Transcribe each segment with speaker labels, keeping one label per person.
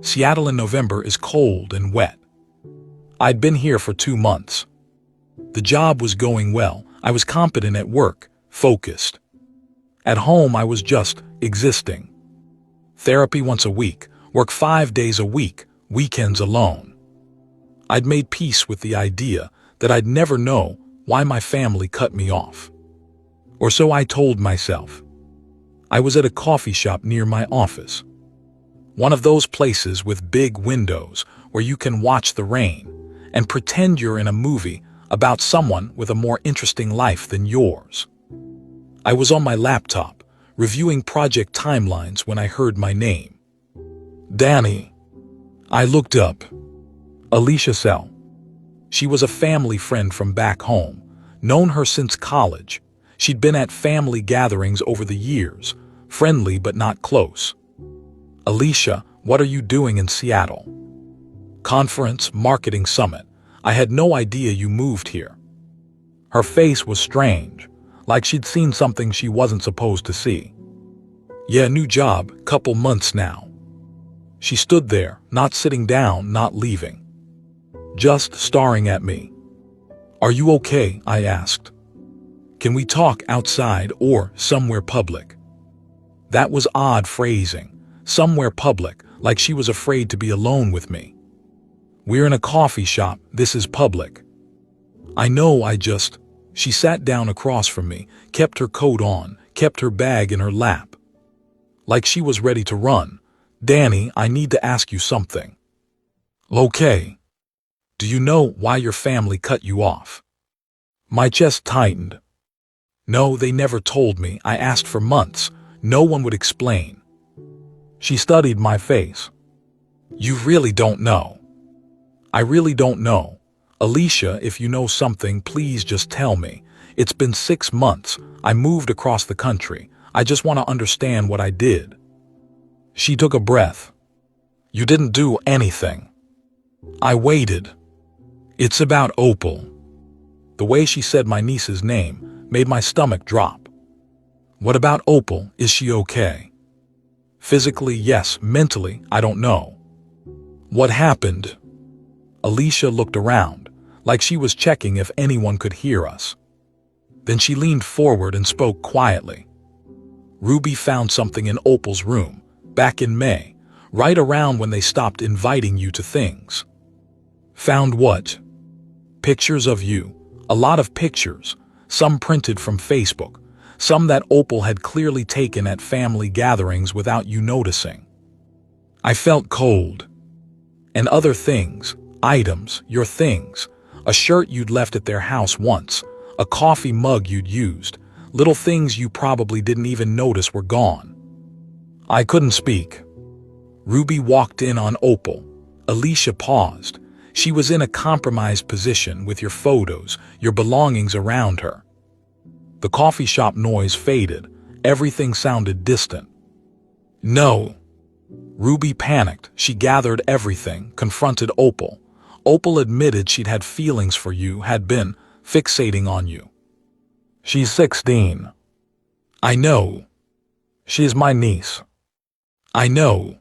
Speaker 1: Seattle in November is cold and wet. I'd been here for 2 months. The job was going well. I was competent at work, focused. At home, I was just existing. Therapy once a week, work 5 days a week, weekends alone. I'd made peace with the idea that I'd never know why my family cut me off. Or so I told myself. I was at a coffee shop near my office. One of those places with big windows where you can watch the rain and pretend you're in a movie about someone with a more interesting life than yours. I was on my laptop, reviewing project timelines when I heard my name. Danny. I looked up. Alicia Sell. She was a family friend from back home, known her since college. She'd been at family gatherings over the years, friendly but not close. Alicia, what are you doing in Seattle? Conference, marketing summit. I had no idea you moved here. Her face was strange, like she'd seen something she wasn't supposed to see. Yeah, new job, couple months now. She stood there, not sitting down, not leaving. Just staring at me. Are you okay? I asked. Can we talk outside or somewhere public? That was odd phrasing. Somewhere public, like she was afraid to be alone with me. We're in a coffee shop, this is public. I know, She sat down across from me, kept her coat on, kept her bag in her lap. Like she was ready to run. Danny, I need to ask you something. Okay. Do you know why your family cut you off? My chest tightened. No, they never told me. I asked for months. No one would explain. She studied my face. You really don't know. I really don't know. Alicia, if you know something, please just tell me. It's been 6 months. I moved across the country. I just want to understand what I did. She took a breath. You didn't do anything. I waited. It's about Opal. The way she said my niece's name made my stomach drop. What about Opal? Is she okay? Physically, yes. Mentally, I don't know. What happened? Alicia looked around, like she was checking if anyone could hear us. Then she leaned forward and spoke quietly. Ruby found something in Opal's room, back in May, right around when they stopped inviting you to things. Found what? Pictures of you. A lot of pictures, some printed from Facebook, some that Opal had clearly taken at family gatherings without you noticing. I felt cold. And other things. Items, your things, a shirt you'd left at their house once, a coffee mug you'd used, little things you probably didn't even notice were gone. I couldn't speak. Ruby walked in on Opal. Alicia paused. She was in a compromised position with your photos, your belongings around her. The coffee shop noise faded. Everything sounded distant. No. Ruby panicked. She gathered everything, confronted Opal. Opal admitted she'd had feelings for you, had been fixating on you. She's 16. I know. She's my niece. I know.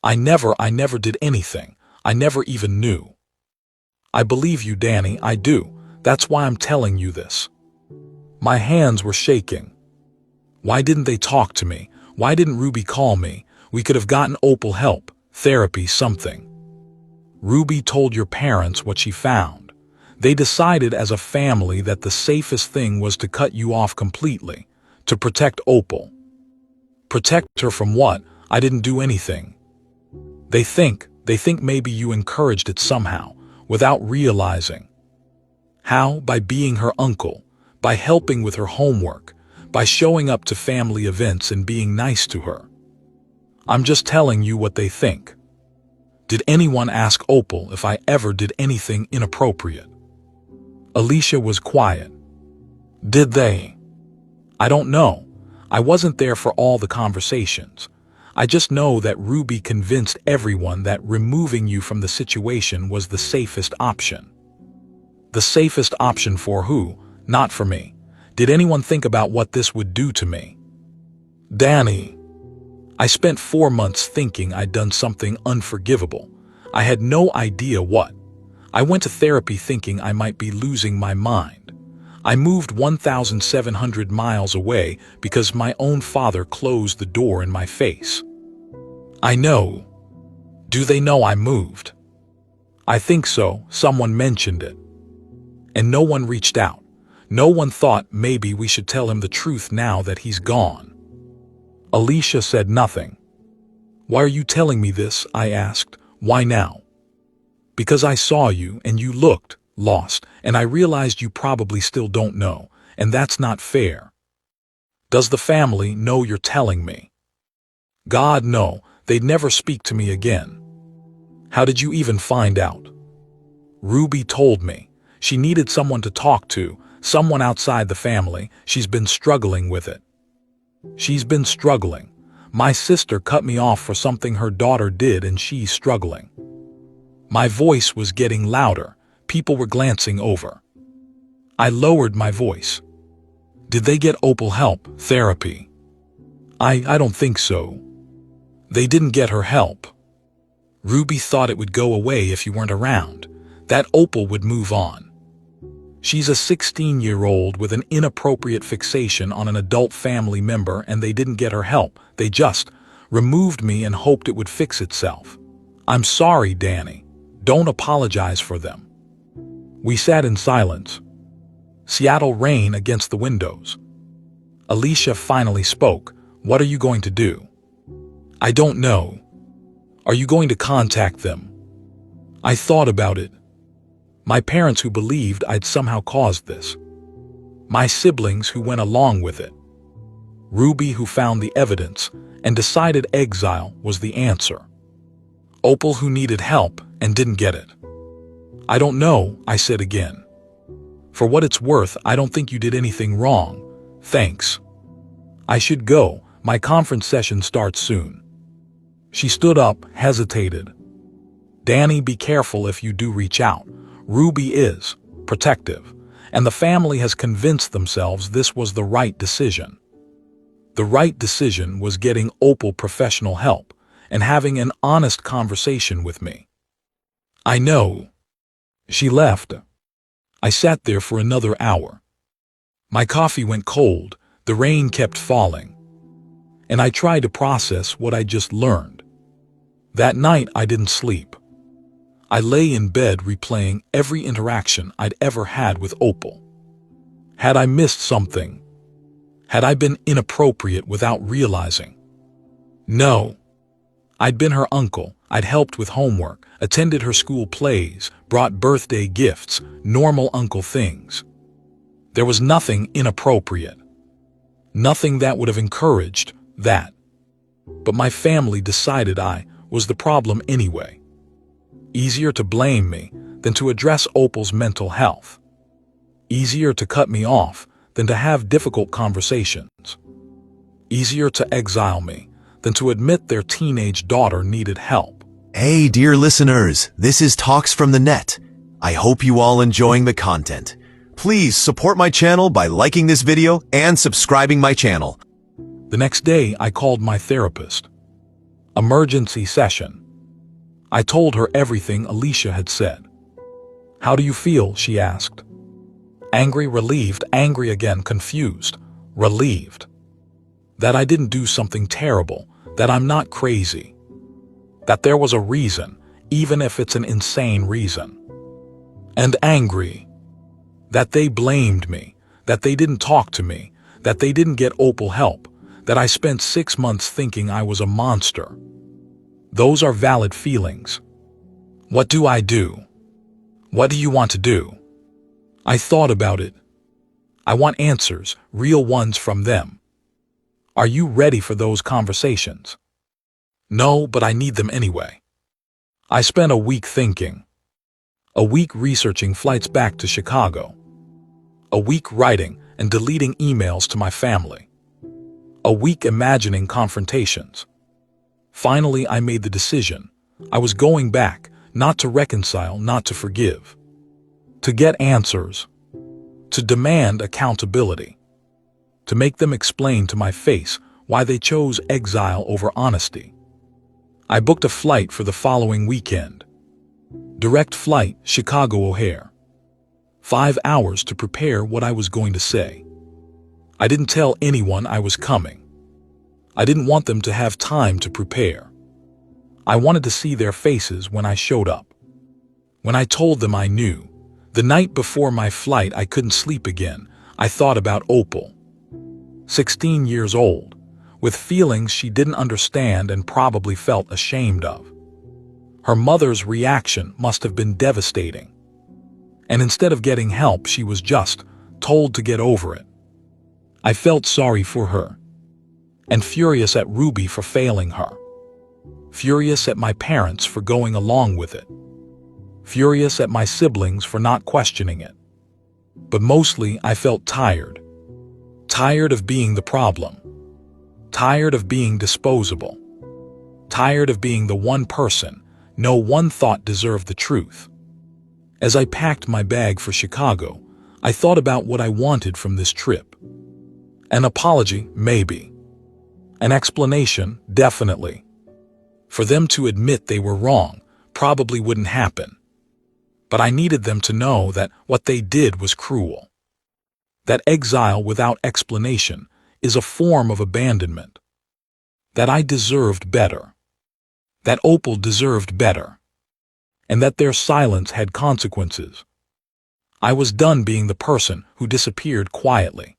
Speaker 1: I never did anything. I never even knew. I believe you, Danny, I do. That's why I'm telling you this. My hands were shaking. Why didn't they talk to me? Why didn't Ruby call me? We could have gotten Opal help, therapy, something. Ruby told your parents what she found. They decided as a family that the safest thing was to cut you off completely, to protect Opal. Protect her from what? I didn't do anything. They think maybe you encouraged it somehow, without realizing. How? By being her uncle, by helping with her homework, by showing up to family events and being nice to her. I'm just telling you what they think. Did anyone ask Opal if I ever did anything inappropriate? Alicia was quiet. Did they? I don't know. I wasn't there for all the conversations. I just know that Ruby convinced everyone that removing you from the situation was the safest option. The safest option for who? Not for me. Did anyone think about what this would do to me? Danny. I spent 4 months thinking I'd done something unforgivable. I had no idea what. I went to therapy thinking I might be losing my mind. I moved 1,700 miles away because my own father closed the door in my face. I know. Do they know I moved? I think so, someone mentioned it. And no one reached out. No one thought maybe we should tell him the truth now that he's gone. Alicia said nothing. Why are you telling me this? I asked. Why now? Because I saw you and you looked lost, and I realized you probably still don't know, and that's not fair. Does the family know you're telling me? God, no, they'd never speak to me again. How did you even find out? Ruby told me. She needed someone to talk to, someone outside the family. She's been struggling with it. She's been struggling. My sister cut me off for something her daughter did, and she's struggling. My voice was getting louder. People were glancing over. I lowered my voice. Did they get Opal help, therapy? I don't think so. They didn't get her help. Ruby thought it would go away if you weren't around, that Opal would move on. She's a 16-year-old with an inappropriate fixation on an adult family member, and they didn't get her help. They just removed me and hoped it would fix itself. I'm sorry, Danny. Don't apologize for them. We sat in silence. Seattle rain against the windows. Alicia finally spoke. What are you going to do? I don't know. Are you going to contact them? I thought about it. My parents who believed I'd somehow caused this. My siblings who went along with it. Ruby who found the evidence and decided exile was the answer. Opal who needed help and didn't get it. I don't know, I said again. For what it's worth, I don't think you did anything wrong. Thanks. I should go. My conference session starts soon. She stood up, hesitated. Danny, be careful if you do reach out. Ruby is protective, and the family has convinced themselves this was the right decision. The right decision was getting Opal professional help and having an honest conversation with me. I know. She left. I sat there for another hour. My coffee went cold, the rain kept falling, and I tried to process what I just learned. That night I didn't sleep. I lay in bed replaying every interaction I'd ever had with Opal. Had I missed something? Had I been inappropriate without realizing? No. I'd been her uncle. I'd helped with homework, attended her school plays, brought birthday gifts, normal uncle things. There was nothing inappropriate. Nothing that would have encouraged that. But my family decided I was the problem anyway. Easier to blame me than to address Opal's mental health. Easier to cut me off than to have difficult conversations. Easier to exile me than to admit their teenage daughter needed help.
Speaker 2: Hey, dear listeners, this is Talks from the Net. I hope you all enjoying the content. Please support my channel by liking this video and subscribing my channel.
Speaker 1: The next day, I called my therapist. Emergency session. I told her everything Alicia had said. How do you feel? She asked. Angry, relieved, angry again, confused, relieved. That I didn't do something terrible, that I'm not crazy. That there was a reason, even if it's an insane reason. And angry. That they blamed me, that they didn't talk to me, that they didn't get Opal help, that I spent 6 months thinking I was a monster. Those are valid feelings. What do I do? What do you want to do? I thought about it. I want answers, real ones from them. Are you ready for those conversations? No, but I need them anyway. I spent a week thinking. A week researching flights back to Chicago. A week writing and deleting emails to my family. A week imagining confrontations. Finally, I made the decision. I was going back, not to reconcile, not to forgive. To get answers. To demand accountability. To make them explain to my face why they chose exile over honesty. I booked a flight for the following weekend. Direct flight, Chicago O'Hare. 5 hours to prepare what I was going to say. I didn't tell anyone I was coming. I didn't want them to have time to prepare. I wanted to see their faces when I showed up. When I told them I knew, the night before my flight I couldn't sleep again. I thought about Opal. 16 years old, with feelings she didn't understand and probably felt ashamed of. Her mother's reaction must have been devastating. And instead of getting help, she was just told to get over it. I felt sorry for her, and furious at Ruby for failing her. Furious at my parents for going along with it. Furious at my siblings for not questioning it. But mostly I felt tired. Tired of being the problem. Tired of being disposable. Tired of being the one person no one thought deserved the truth. As I packed my bag for Chicago, I thought about what I wanted from this trip. An apology, maybe. An explanation, definitely. For them to admit they were wrong probably wouldn't happen. But I needed them to know that what they did was cruel. That exile without explanation is a form of abandonment. That I deserved better. That Opal deserved better. And that their silence had consequences. I was done being the person who disappeared quietly.